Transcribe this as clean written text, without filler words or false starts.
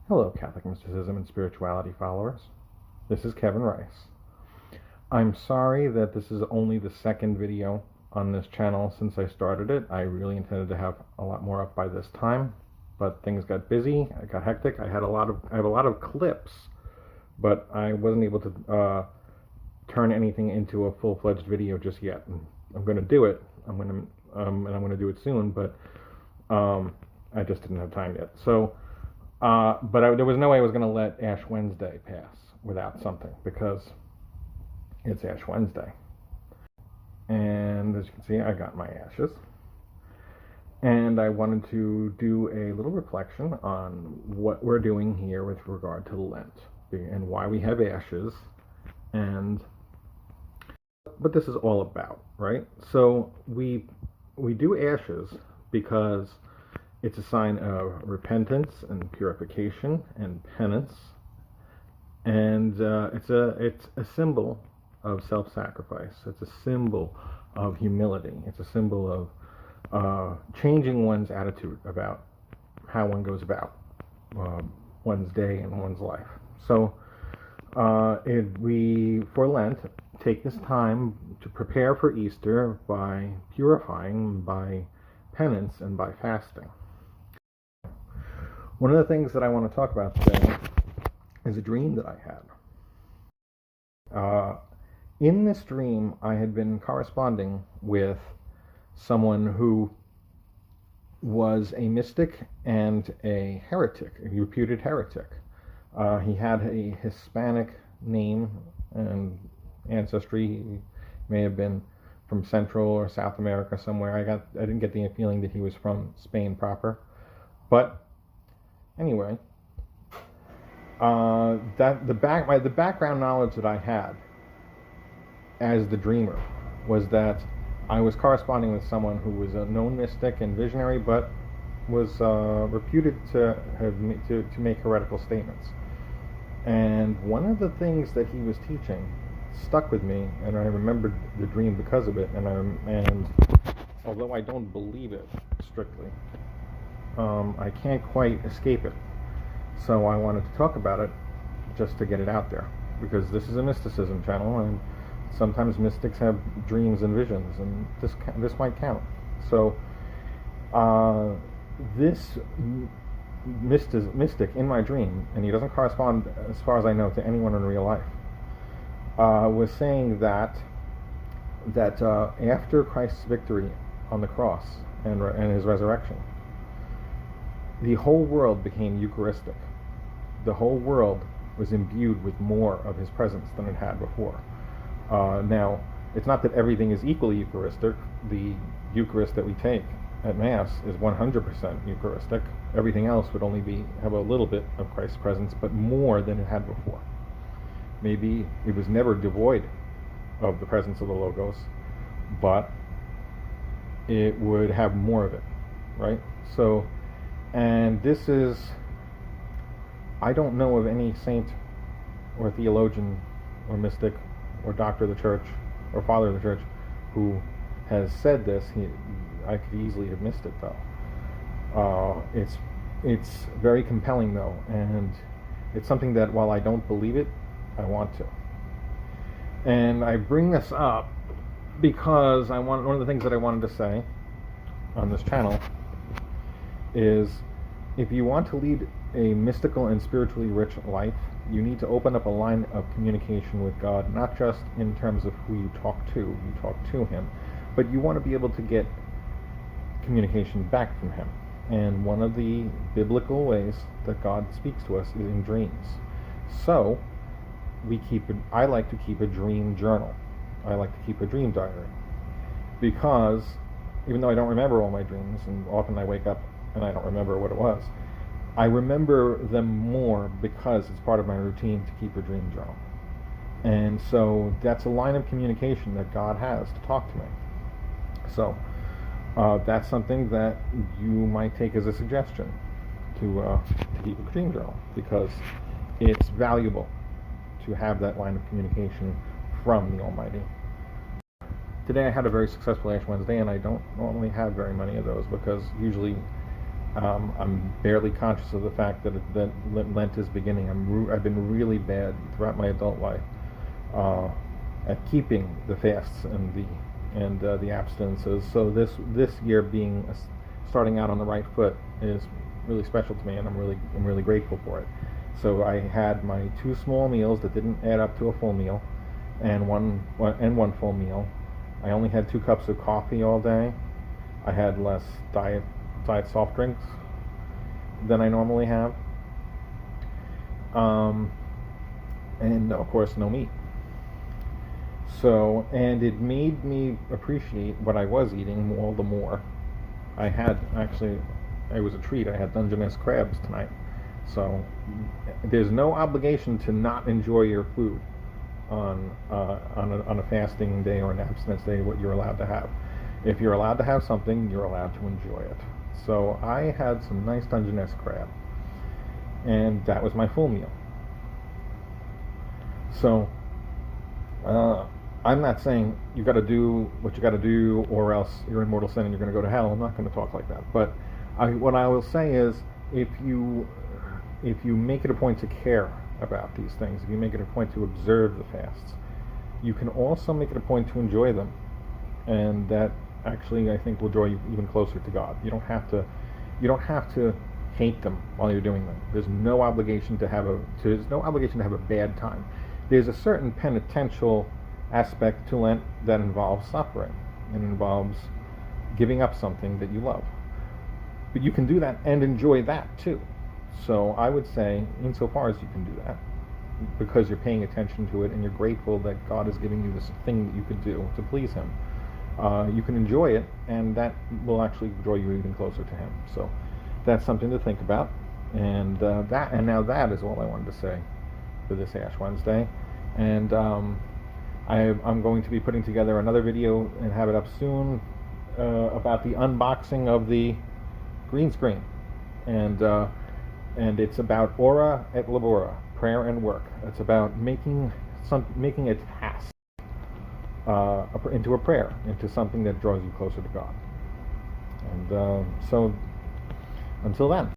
Hello, Catholic Mysticism and Spirituality followers. This is Kevin Rice. I'm sorry that this is only the second video on this channel since I started it. I really intended to have a lot more up by this time, but things got busy, it got hectic. I have a lot of clips, but I wasn't able to turn anything into a full-fledged video just yet. I'm going to do it. I'm going to do it soon, but I just didn't have time yet. So. There was no way I was going to let Ash Wednesday pass without something, because it's Ash Wednesday. And as you can see, I got my ashes. And I wanted to do a little reflection on what we're doing here with regard to Lent and why we have ashes and what this is all about, right? So we do ashes because it's a sign of repentance and purification and penance, and it's a symbol of self-sacrifice. It's a symbol of humility. It's a symbol of changing one's attitude about how one goes about one's day and one's life. So we, for Lent, take this time to prepare for Easter by purifying, by penance, and by fasting. One of the things that I want to talk about today is a dream that I had. In this dream, I had been corresponding with someone who was a mystic and a heretic, a reputed heretic. He had a Hispanic name and ancestry. He may have been from Central or South America somewhere. I didn't get the feeling that he was from Spain proper, but anyway, the background knowledge that I had as the dreamer was that I was corresponding with someone who was a known mystic and visionary, but was reputed to make heretical statements. And one of the things that he was teaching stuck with me, and I remembered the dream because of it. And although I don't believe it strictly, I can't quite escape it. So I wanted to talk about it just to get it out there, because this is a mysticism channel, and sometimes mystics have dreams and visions, and this might count. So this mystic in my dream, and he doesn't correspond, as far as I know, to anyone in real life, was saying that after Christ's victory on the cross and his resurrection, the whole world became Eucharistic. The whole world was imbued with more of his presence than it had before. Now, it's not that everything is equally Eucharistic. The Eucharist that we take at Mass is 100% Eucharistic. Everything else would only have a little bit of Christ's presence, but more than it had before. Maybe it was never devoid of the presence of the Logos, but it would have more of it, right? So, and this is, I don't know of any saint or theologian or mystic or doctor of the church or father of the church who has said this. I could easily have missed it, though. It's very compelling, though, and it's something that, while I don't believe it, I want to. And I bring this up because one of the things that I wanted to say on this channel is, if you want to lead a mystical and spiritually rich life, you need to open up a line of communication with God, not just in terms of who you talk to him, but you want to be able to get communication back from him. And one of the biblical ways that God speaks to us is in dreams. So I like to keep a dream journal. I like to keep a dream diary, because even though I don't remember all my dreams, and often I wake up and I don't remember what it was, I remember them more because it's part of my routine to keep a dream journal. And so that's a line of communication that God has to talk to me. So that's something that you might take as a suggestion to keep a dream journal, because it's valuable to have that line of communication from the Almighty. Today I had a very successful Ash Wednesday, and I don't normally have very many of those, because usually I'm barely conscious of the fact that Lent is beginning. I've been really bad throughout my adult life at keeping the fasts and the abstinences. So this year being starting out on the right foot is really special to me, and I'm really grateful for it. So I had my 2 small meals that didn't add up to a full meal, and one full meal. I only had 2 cups of coffee all day. I had less diet soft drinks than I normally have, and of course no meat. So, and it made me appreciate what I was eating all the more. I had actually, it was a treat. I had Dungeness crabs tonight. So there's no obligation to not enjoy your food on a fasting day or an abstinence day. What you're allowed to have. If you're allowed to have something, you're allowed to enjoy it. So I had some nice Dungeness crab, and that was my full meal. So I'm not saying you got to do what you got to do, or else you're in mortal sin and you're going to go to hell. I'm not going to talk like that. But what I will say is, if you make it a point to care about these things, if you make it a point to observe the fasts, you can also make it a point to enjoy them, and that actually I think will draw you even closer to God. You don't have to hate them while you're doing them. There's no obligation to have a bad time. There's a certain penitential aspect to Lent that involves suffering and involves giving up something that you love. But you can do that and enjoy that too. So I would say, insofar as you can do that, because you're paying attention to it and you're grateful that God is giving you this thing that you can do to please Him, you can enjoy it, and that will actually draw you even closer to Him. So that's something to think about. And now that is all I wanted to say for this Ash Wednesday. And I'm going to be putting together another video and have it up soon about the unboxing of the green screen, and it's about ora et labora, prayer and work. It's about making a task into a prayer, into something that draws you closer to God. And so until then.